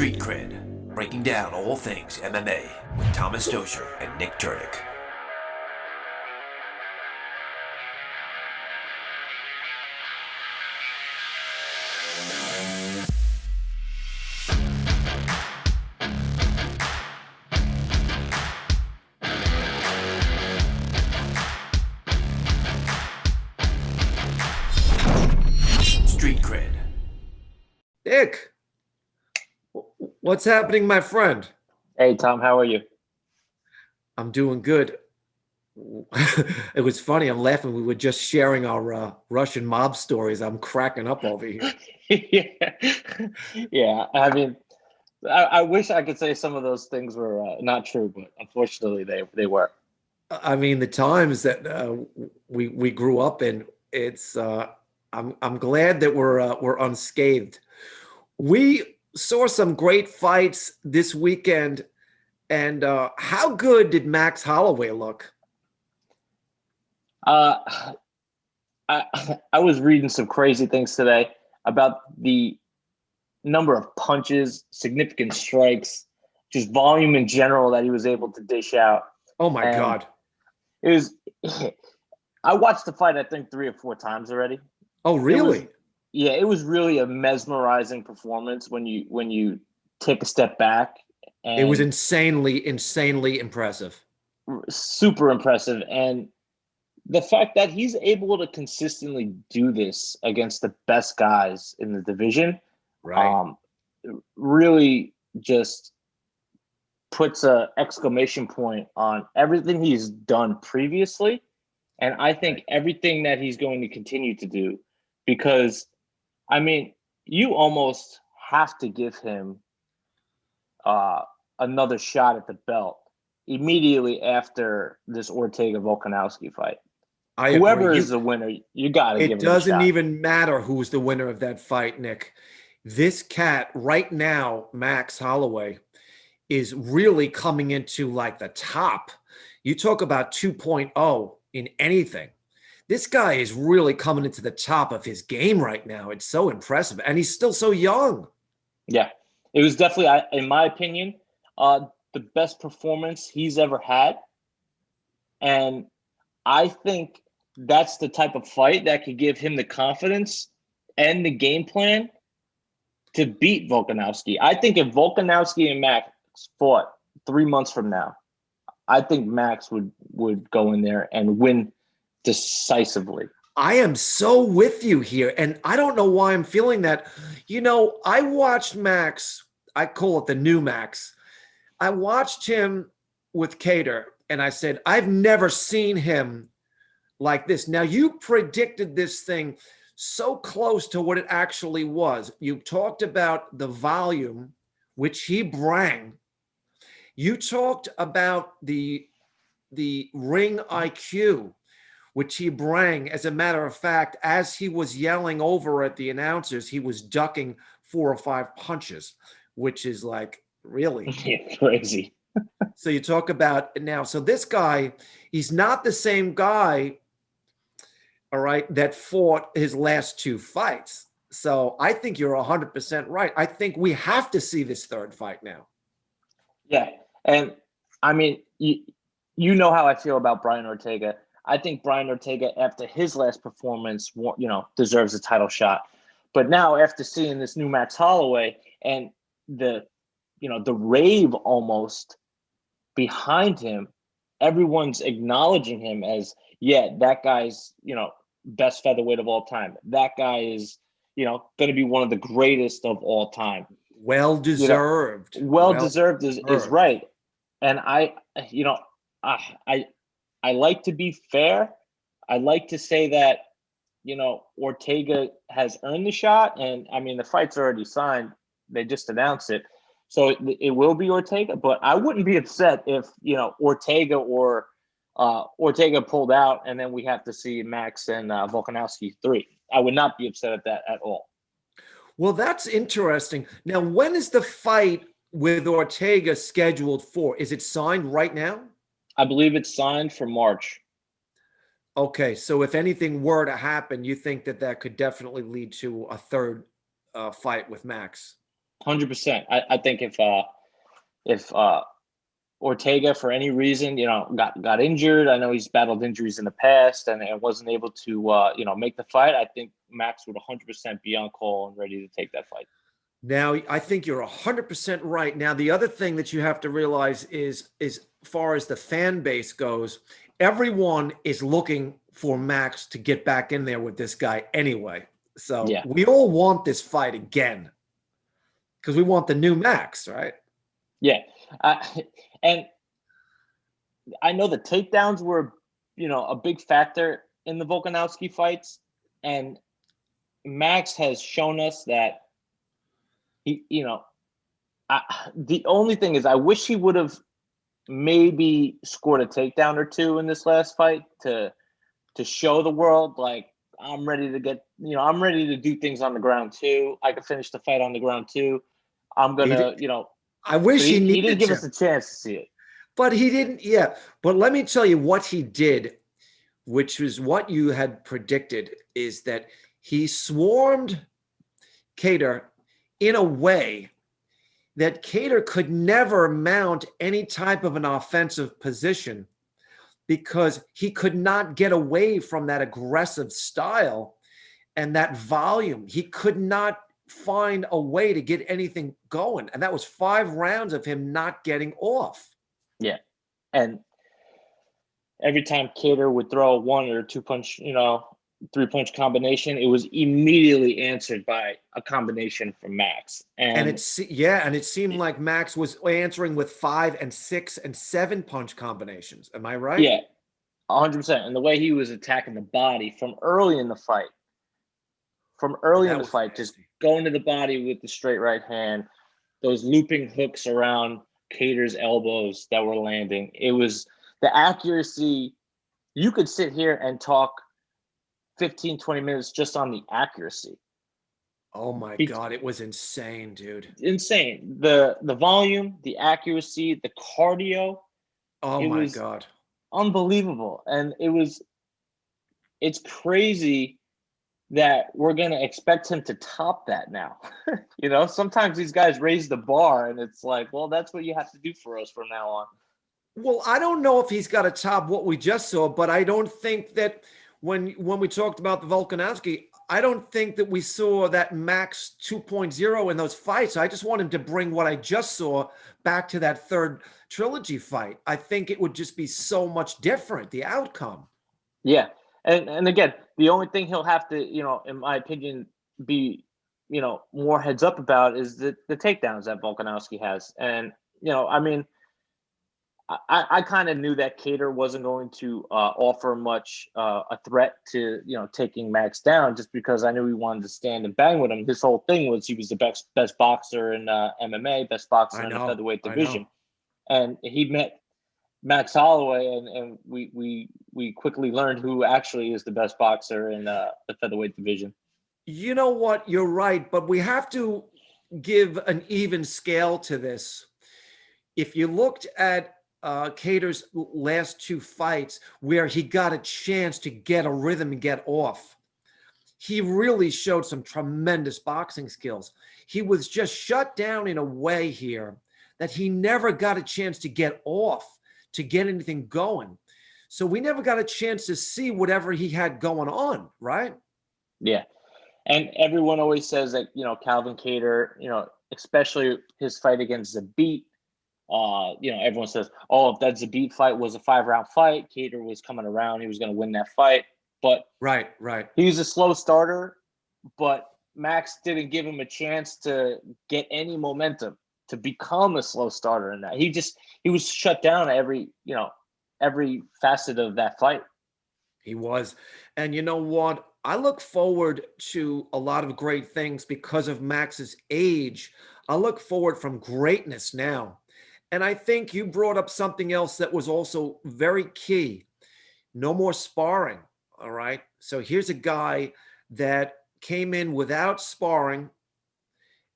Street Cred, breaking down all things MMA with Thomas Doscher and Nick Terdick. Street Cred. Nick, what's happening, my friend? Hey, Tom, how are you? I'm doing good. It was funny. I'm laughing. We were just sharing our Russian mob stories. I'm cracking up over here. Yeah. Yeah. I mean, I wish I could say some of those things were not true, but unfortunately they were. I mean, the times that we grew up in. It's I'm glad that we're unscathed. We saw some great fights this weekend, and how good did Max Holloway look? Uh, I was reading some crazy things today about the number of punches, significant strikes, just volume in general that he was able to dish out. Oh my And God! it was. I watched the fight, I think, 3 or 4 times already. Oh really? It was really a mesmerizing performance when you take a step back, It was and insanely impressive. super impressive. And the fact that he's able to consistently do this against the best guys in the division, Right. really just puts a exclamation point on everything he's done previously. And I think Right. everything that he's going to continue to do, because I mean, you almost have to give him another shot at the belt immediately after this Ortega Volkanovski fight. I Whoever agree. is the winner, you got to give It him a doesn't shot. even matter who's the winner of that fight, Nick. This cat right now, Max Holloway, is really coming into like the top. You talk about 2.0 in anything. This guy is really coming into the top of his game right now. It's so impressive. And he's still so young. Yeah, it was definitely, in my opinion, the best performance he's ever had. And I think that's the type of fight that could give him the confidence and the game plan to beat Volkanovski. I think if Volkanovski and Max fought 3 months from now, I think Max would go in there and win decisively. I am so with you here. And I don't know why I'm feeling that. I watched Max, I call it the new Max. I watched him with Cater, and I said, I've never seen him like this. Now, you predicted this thing so close to what it actually was. You talked about the volume, which he bring. You talked about the ring IQ, which he bring. As a matter of fact, as he was yelling over at the announcers, he was ducking 4 or 5 punches, which is like, really? Yeah, crazy. So you talk about now. So this guy, he's not the same guy, all right, that fought his last 2 fights. So I think you're 100% right. I think we have to see this third fight now. Yeah, and I mean, you know how I feel about Brian Ortega. I think Brian Ortega, after his last performance, deserves a title shot. But now, after seeing this new Max Holloway and the rave almost behind him, everyone's acknowledging him as, yeah, that guy's, best featherweight of all time. That guy is, going to be one of the greatest of all time. Well deserved. Well deserved is right. And I like to be fair. I like to say that, Ortega has earned the shot. And I mean, the fight's already signed. They just announced it. So it will be Ortega, but I wouldn't be upset if, Ortega or Ortega pulled out and then we have to see Max and Volkanovski 3. I would not be upset at that at all. Well, that's interesting. Now, when is the fight with Ortega scheduled for? Is it signed right now? I believe it's signed for March. Okay, so if anything were to happen, you think that could definitely lead to a third fight with Max? 100%. I think if Ortega, for any reason, got injured. I know he's battled injuries in the past and wasn't able to, make the fight. I think Max would 100% be on call and ready to take that fight. Now, I think you're 100% right. Now, the other thing that you have to realize is as far as the fan base goes, everyone is looking for Max to get back in there with this guy anyway. So Yeah. we all want this fight again because we want the new Max, right? Yeah. And I know the takedowns were, a big factor in the Volkanovski fights. And Max has shown us that he, the only thing is I wish he would have maybe scored a takedown or two in this last fight to show the world, like, I'm ready to get, I'm ready to do things on the ground too. I could finish the fight on the ground too. I'm going to, I wish he needed didn't give to. us a chance to see it. But he didn't, yeah. But let me tell you what he did, which was what you had predicted, is that he swarmed Kattar in a way that Kattar could never mount any type of an offensive position because he could not get away from that aggressive style and that volume. He could not find a way to get anything going. And that was 5 rounds of him not getting off. Yeah. And every time Kattar would throw a 1 or 2 punch, 3-punch combination, it was immediately answered by a combination from Max. And it seemed like Max was answering with 5 and 6 and 7 punch combinations. Am I right? Yeah, 100%. And the way he was attacking the body from early in the fight, just going to the body with the straight right hand, those looping hooks around Kattar's elbows that were landing. It was the accuracy. You could sit here and talk 15, 20 minutes just on the accuracy. Oh my God, it was insane, dude. Insane. The volume, the accuracy, the cardio. Oh my God. Unbelievable. And it's crazy that we're going to expect him to top that now. Sometimes these guys raise the bar and it's like, well, that's what you have to do for us from now on. Well, I don't know if he's got to top what we just saw, but I don't think that when we talked about the Volkanovski, I don't think that we saw that Max 2.0 in those fights. I just want him to bring what I just saw back to that third trilogy fight. I think it would just be so much different, the outcome. Yeah. And again, the only thing he'll have to, in my opinion, be, more heads up about is the takedowns that Volkanovski has. And, I kind of knew that Kattar wasn't going to offer much a threat to, taking Max down just because I knew he wanted to stand and bang with him. His whole thing was he was the best boxer in MMA, best boxer in the featherweight division. And he met Max Holloway, and we quickly learned who actually is the best boxer in the featherweight division. You know what? You're right, but we have to give an even scale to this. If you looked at Kattar's last 2 fights where he got a chance to get a rhythm and get off, he really showed some tremendous boxing skills. He was just shut down in a way here that he never got a chance to get off, to get anything going. So we never got a chance to see whatever he had going on, right? Yeah. And everyone always says that, Calvin Kattar, especially his fight against Zabit, everyone says, if that Zabit fight was a 5-round fight, Kattar was coming around, he was going to win that fight. But right. He was a slow starter, but Max didn't give him a chance to get any momentum to become a slow starter in that. He was shut down at every facet of that fight. He was. And you know what? I look forward to a lot of great things because of Max's age. I look forward from greatness now. And I think you brought up something else that was also very key. No more sparring. All right. So here's a guy that came in without sparring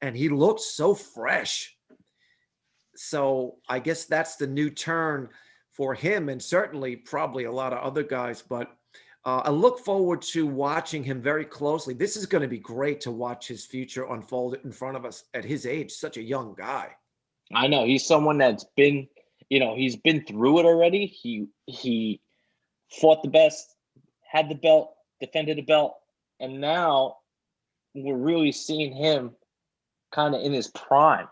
and he looked so fresh. So I guess that's the new turn for him and certainly probably a lot of other guys. But I look forward to watching him very closely. This is going to be great to watch his future unfold in front of us at his age, such a young guy. I know he's someone that's been, he's been through it already. He fought the best, had the belt, defended the belt, and now we're really seeing him kind of in his prime.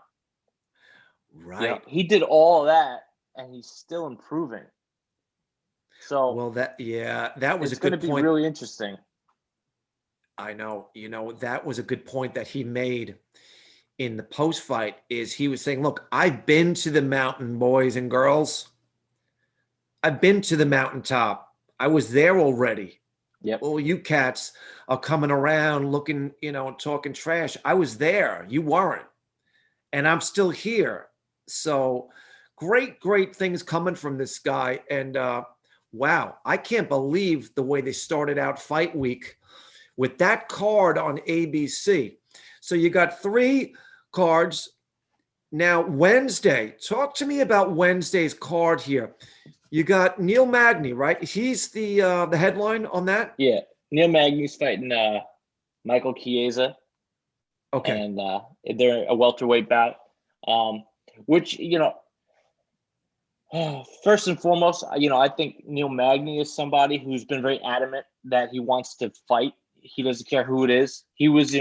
Right. He did all of that, and he's still improving. So, well, that was a it's going to good be point. really interesting. I know, that was a good point that he made in the post fight. Is he was saying, "Look, I've been to the mountain, boys and girls. I've been to the mountaintop. I was there already. Yep. Well, you cats are coming around looking, talking trash. I was there. You weren't. And I'm still here." So great things coming from this guy. And wow, I can't believe the way they started out fight week with that card on ABC. So you got 3 cards. Now, Wednesday, talk to me about Wednesday's card here. You got Neil Magny, right? He's the headline on that? Yeah. Neil Magny's fighting Michael Chiesa. Okay. And they're a welterweight bout. Which, first and foremost, I think Neil Magny is somebody who's been very adamant that he wants to fight. He doesn't care who it is. He was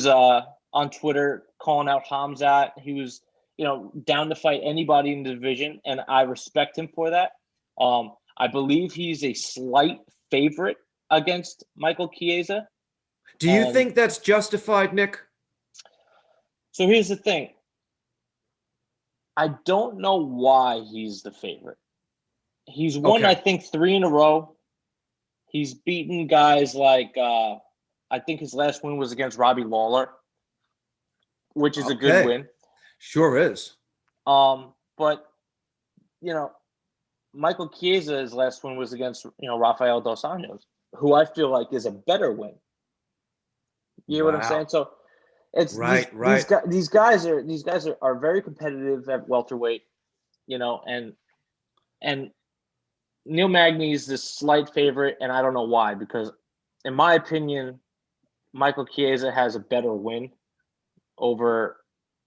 on Twitter calling out Hamzat. He was, down to fight anybody in the division, and I respect him for that. I believe he's a slight favorite against Michael Chiesa. Do you think that's justified, Nick? So here's the thing. I don't know why he's the favorite. He's won, I think, 3 in a row. He's beaten guys like, I think his last win was against Robbie Lawler, which is a good win. Sure is. But, Michael Chiesa's last win was against, Rafael Dos Anjos, who I feel like is a better win. You know what I'm saying? So it's right. These guys are very competitive at welterweight, and Neil Magny is the slight favorite, and I don't know why, because in my opinion, Michael Chiesa has a better win over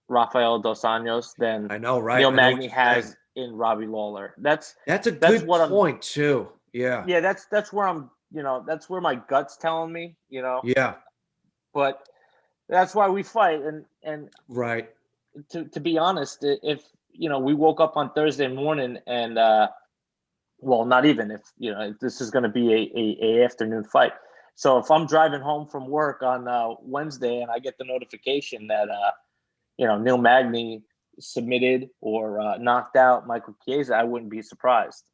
Rafael Dos Anjos than Neil Magny has in Robbie Lawler. That's a good point too. Yeah. Yeah, that's where I'm, that's where my gut's telling me, Yeah. But that's why we fight. And right. To be honest, if we woke up on Thursday morning and well, not even if this is going to be a afternoon fight. So if I'm driving home from work on Wednesday and I get the notification that Neil Magny submitted or knocked out Michael Chiesa, I wouldn't be surprised.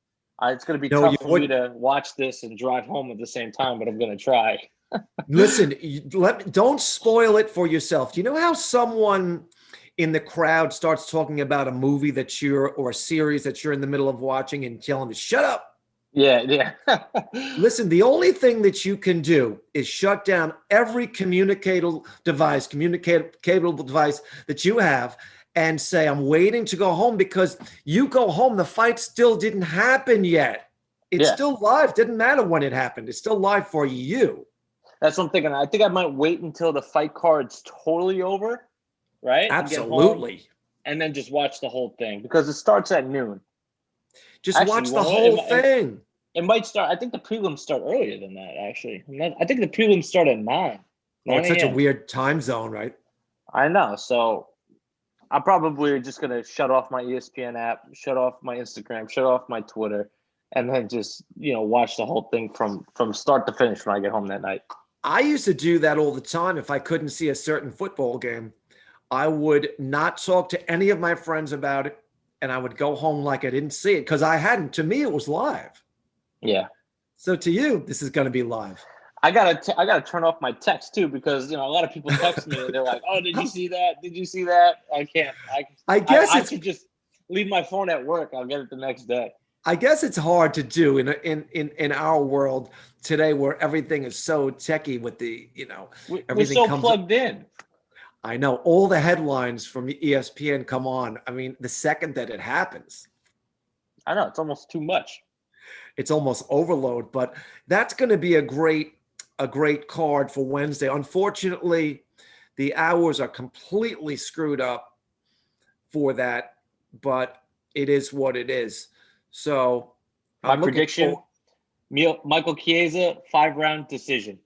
It's going to be tough for me to watch this and drive home at the same time, but I'm going to try. Listen, don't spoil it for yourself. Do you know how someone in the crowd starts talking about a movie or a series that you're in the middle of watching and telling them to shut up? Yeah. Listen, the only thing that you can do is shut down every communicable device that you have and say, I'm waiting to go home, because you go home, the fight still didn't happen yet. It's still live. Didn't matter when it happened. It's still live for you. That's what I'm thinking. I think I might wait until the fight card's totally over, right? Absolutely. And then just watch the whole thing, because it starts at noon. Just watch the whole thing. It might start. I think the prelims start earlier than that, actually. I think the prelims start at 9. Oh, it's such a weird time zone, right? I know. So I'm probably just going to shut off my ESPN app, shut off my Instagram, shut off my Twitter, and then just, watch the whole thing from start to finish when I get home that night. I used to do that all the time. If I couldn't see a certain football game, I would not talk to any of my friends about it, and I would go home like I didn't see it, because I hadn't. To me, it was live. Yeah. So to you, this is going to be live. I gotta turn off my text too, because a lot of people text me and they're like, "Oh, did you see that? Did you see that?" I can't. I should just leave my phone at work. I'll get it the next day. I guess it's hard to do in our world today, where everything is so techie with the everything we're so plugged in. I know all the headlines from ESPN come on. I mean, the second that it happens. I know, it's almost too much. it's almost overload. But that's going to be a great card for Wednesday. Unfortunately, the hours are completely screwed up for that, but it is what it is. So my prediction, Michael Chiesa, 5-round decision.